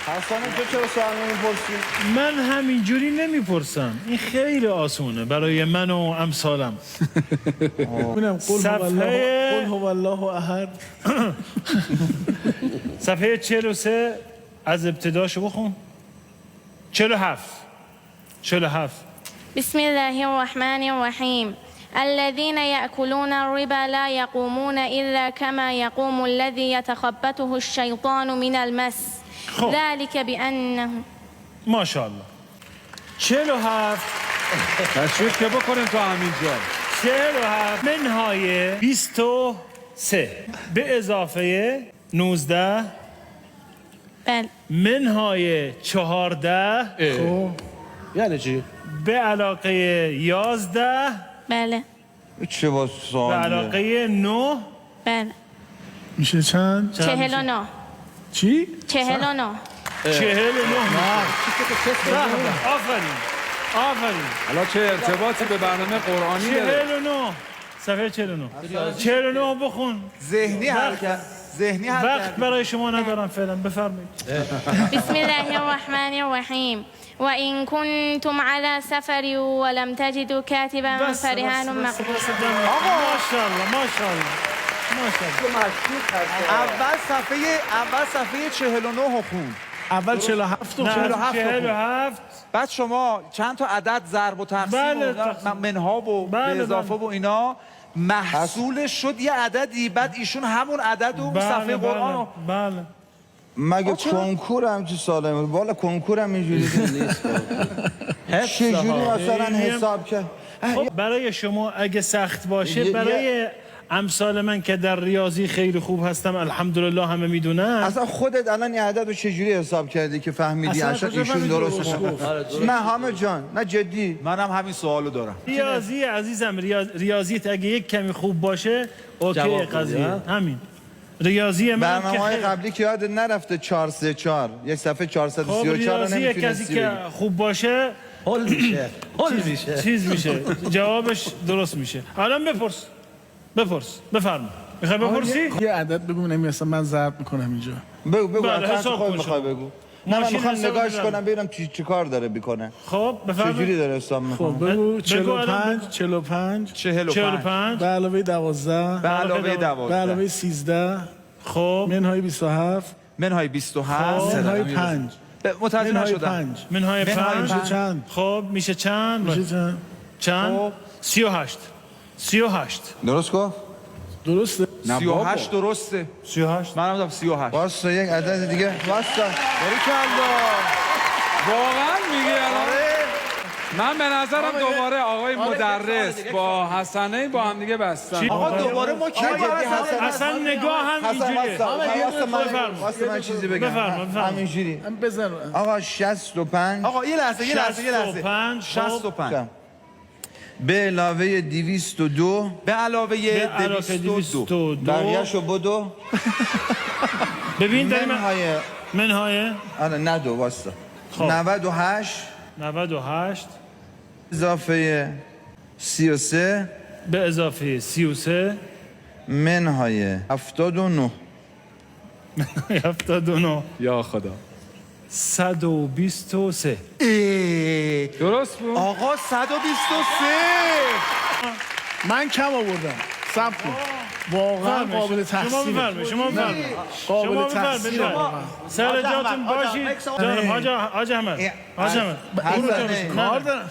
حسن تو چرا سوال نمی‌پرسی؟ من همینجوری نمیپرسم، این خیلی آسونه برای من و امثالم. قل هو الله احد. صفحه 43 از ابتداشو بخون. 47 بسم الله الرحمن الرحيم الذين يأكلون الربا لا يقومون إلا كما يقوم الذي يتخبطه الشيطان من المس ذلك بأنه ماشاءالله. 47 تشویق که بکنیم تا همین جا. 47 منهای 23 به اضافه 19 بله منهای 14 یعنی چی؟ به علاقه 11 بله چه با به سوال علاقه 9 بله میشه چند؟ 49 چی؟ 49 آفرین. حالا چه ارتباطی به برنامه قرآنی داره؟ 49 صفحه 49 بخون. ذهنی حرکت وقت برای شما ندارم فعلا، بفرمایید. بسم الله الرحمن الرحيم وإن كنتم على سفر ولم تجدوا كاتبا فرهان مقبول. ماشاءالله. اول صفحه 49 خون. اول 47 و 47 بعد شما چند تا عدد ضرب و تقسیم و منها و به اضافه و اینا محصولش شد یه عددی، بعد ایشون همون عدد و صفحه قرآن. بله. مگه کنکور هم چه سالمه؟ والا کنکور هم اینجوری نیست. چجوری مثلا حساب کرد؟ برای شما اگه سخت باشه، برای امثال من که در ریاضی خیلی خوب هستم الحمدلله همه میدونن. اصلا خودت الان این عدد رو چجوری حساب کردی که فهمیدی اصلا ایشون درست نه همه جان، نه جدی. منم همین سوالو دارم. ریاضی عزیزم، ریاضیت اگه یک کمی خوب باشه اوکی قضیه. همین ریاضی من برنامه‌های قبلی که یادت نرفته 434 یک صفحه 434 رو ریاضی کسی که خوب باشه حل میشه. چیز میشه، جوابش درست میشه. الان بپرس بفرما. میخوای بپرسی؟ یه عدد بگو نمی‌رسم من ضرب میکنم اینجا. بگو حساب خود کن میخوای بگو. من میخوام نگاهش کنم ببینم چی کار داره میکنه. خب بفرما. چجوری داره حساب میکنه؟ خب بگو 45 به علاوه 12 به علاوه 13 خب منهای 27 منهای 27 منهای 5 متوجه نشدم. منهای 5 چند؟ خب میشه چند؟ چند؟ 38 درست گفت؟ درسته؟ 38 درسته. 38 منم دارم 38. واسه یک عدد دیگه واسه. باری کلا. واقعا میگه من به نظرم دوباره آقای مدرس با حسنه با هم دیگه بستن. آقا دوباره ما کی اصلا نگاه هم اینجوریه. واسه من چیزی بگم. همینجوری. بزن. آقا 65. آقا یه لحظه 65. به علاوه 202 به علاوه 202 بقیه‌شو بدو. ببین داریم منهای آره ندو واسه 98 اضافه 33 به اضافه 33 منهای 79 یا خدا 123 درست بود؟ آقا 123 من کم آوردم. صبر کن. واقعا قابل تحسینه. شما بفرمایید. قابل تحسینه. سر جاتون باشید. جانم حاج احمد. کار دارم.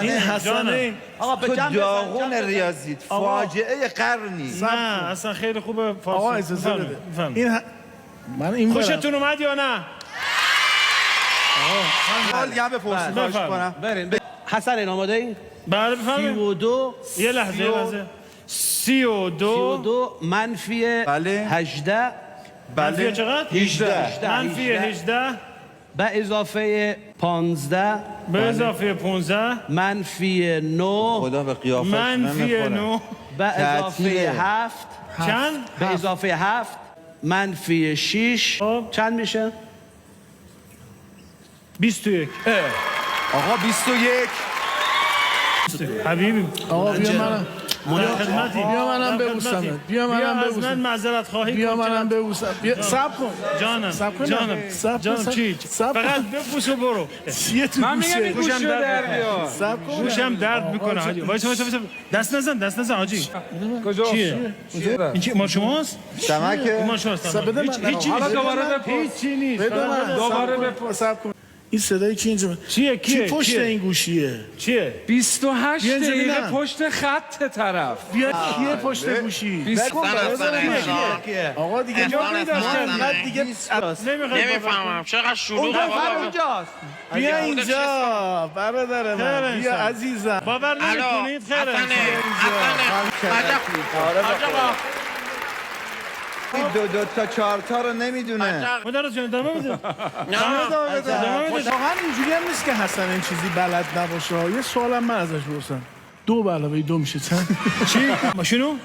این حسنه تو داغون ریاضیت فاجعه قرنی. نه اصلا خیلی خوبه. آقا اجازه بده. این خوشتون اومد یا نه؟ حال دیگه بپرسید بریم. حسن آماده ای؟ بله بفرمایید. 32 یه لحظه 32 منفی 18 منفی چقدر؟ 18 منفی 18 به اضافه 15 به اضافه 15 منفی 9 خدا به قیافش منفی 9 به اضافه 7 چند؟ به اضافه 7 منفی 6 چند میشه؟ 21 آقا 21 حبیبی آقا بیا بیا منم ببوسم. بیا منم از من ببوسم. معذرت خواهی بیا کن. منم ببوسم. بیا صبر کن. جانم صبر کن. جانم چی؟ فقط ببوس و برو. چیه تو من میگم این گوشه؟ گوشو در بیار. صبر کن. گوشم درد میکنه حاجی. وایسا دست نزن حاجی. کجا؟ چیه؟ این چی مال شماست؟ سمکه این مال شماست. بده من. هیچی حالا نیست. دوباره بپرس. هیچی نیست. بده من. دوباره بپرس. صبر کن. این صدایی که اینجا چیه کی پشت این گوشیه؟ چیه؟ 28 بیا اینجا دقیقه ببینم. پشت خط طرف. بیا کیه پشت گوشی؟ 20 آقا دیگه جا پیداست کردی. بعد دیگه نمیفهمم چقدر شلوغه بابا. اونجاست. بیا اینجا برادر من. بیا عزیزم. باور نمیکنید خیره دو تا 4 تا رو نمیدونه. مدرس جان ادامه بده. واقعا اینجوری هم نیست که حسن این چیزی بلد نباشه. یه سوالم من ازش بپرسم. 2 + 2 میشه چند؟ چی؟ ماشینو؟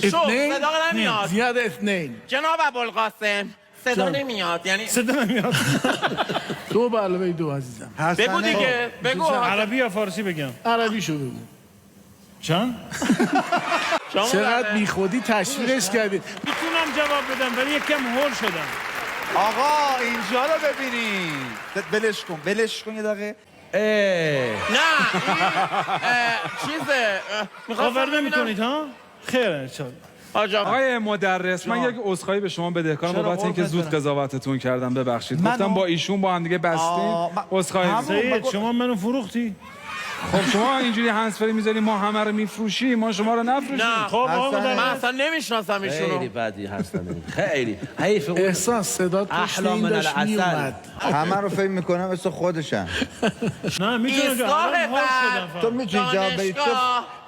اثنین؟ صدا نمیاد. زیاد اثنین. جناب ابوالقاسم صدا نمیاد یعنی صدا نمیاد. 2 + 2 عزیزم. بگو دیگه بگو عربی یا فارسی بگم؟ عربیشو بگو. چند؟ چقدر بیخودی تشویقش کردی. میتونم جواب بدم ولی یکم هول شدم. آقا اینجا رو ببینید. ولش کن یه دقیقه. نه چیزه باور نمیکنید ها؟ خیره انشالله. آقای مدرس من یک عذرخواهی به شما بدهکارم بابت اینکه زود قضاوتتون کردم ببخشید. گفتم با ایشون با هم دیگه بستیم. عذرخواهی سید شما منو فروختی؟ خب شما اینجوری هنسفری میذاری ما همه رو میفروشی ما شما رو نفروشیم. نه خب آقا من مدرس اصلا نمیشناسم ایشونو. خیلی بدی هستن خیلی حیف اون احساس صدا پشت این داشت میومد. همه رو فکر میکنم مثل خودشن. نه میتونم جواب ایستگاه هول شدم تو فقط. میتونی جواب بدی.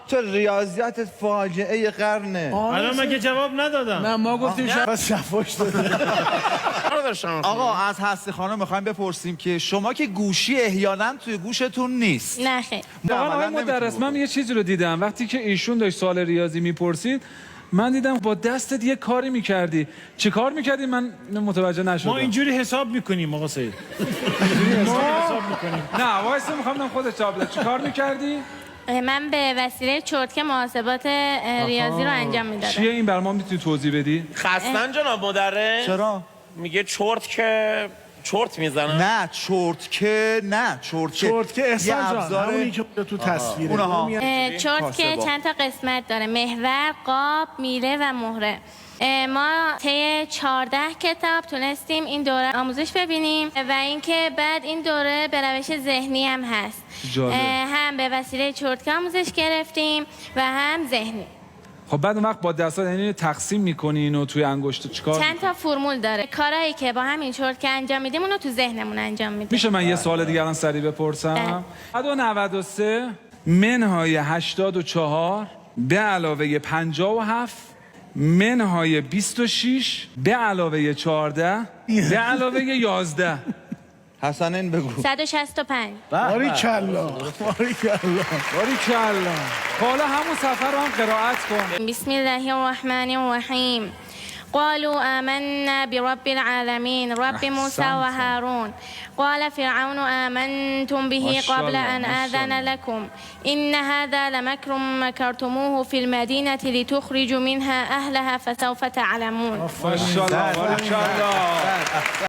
تو ریاضیاتت فاجعه قرنه. الان مگه جواب ندادم؟ نه ما گفتیم شب شفاش داده. آقا از هستی خانم میخوایم بپرسیم که شما که گوشی احیانا توی گوشتون نیست. نه خیر. واقعا آقای مدرس من یه چیزی رو دیدم وقتی که ایشون داشت سوال ریاضی میپرسید من دیدم با دستت یه کاری میکردی. چه کار میکردی من متوجه نشدم. ما اینجوری حساب میکنیم آقا سید. اینجوری حساب میکنیم. نه وایس میخوام خودت جواب بده. چه کار میکردی؟ من به وسیله چرتکه محاسبات ریاضی رو انجام میدادم. چیه این برام میتونی توضیح بدی؟ خستن جناب مدرس. چرا؟ میگه چرت میزنن. نه چرتکه چرتکه احسان جان همونی که تو تصویره. اونها چرتکه چند تا قسمت داره: محور، قاب، میله و مهره. ما طی 14 کتاب تونستیم این دوره آموزش ببینیم و اینکه بعد این دوره به روش ذهنی هم هست. هم به وسیله چرتکه آموزش گرفتیم و هم ذهنی. خب بعد اون وقت با دستا یعنی تقسیم میکنین و توی انگشت چیکار؟ چند تا فرمول داره. کارهایی که با همین چرتکه انجام میدیم اونو تو ذهنمون انجام میدیم. میشه من یه سوال دیگه الان سریع بپرسم؟ 93 منهای 84 به علاوه 57 منهای 26 به علاوه 14 به علاوه 11. حسنین بگو. 165. باریکلا. حالا همون صفحه رو هم قرائت کن. بسم الله الرحمن الرحیم. قالوا آمنا برب العالمين رب موسى وهارون قال فرعون آمنتم به قبل أن آذن لكم إن هذا لمكر مكرتموه في المدينة لتخرجوا منها أهلها فسوف تعلمون. ماشاءالله.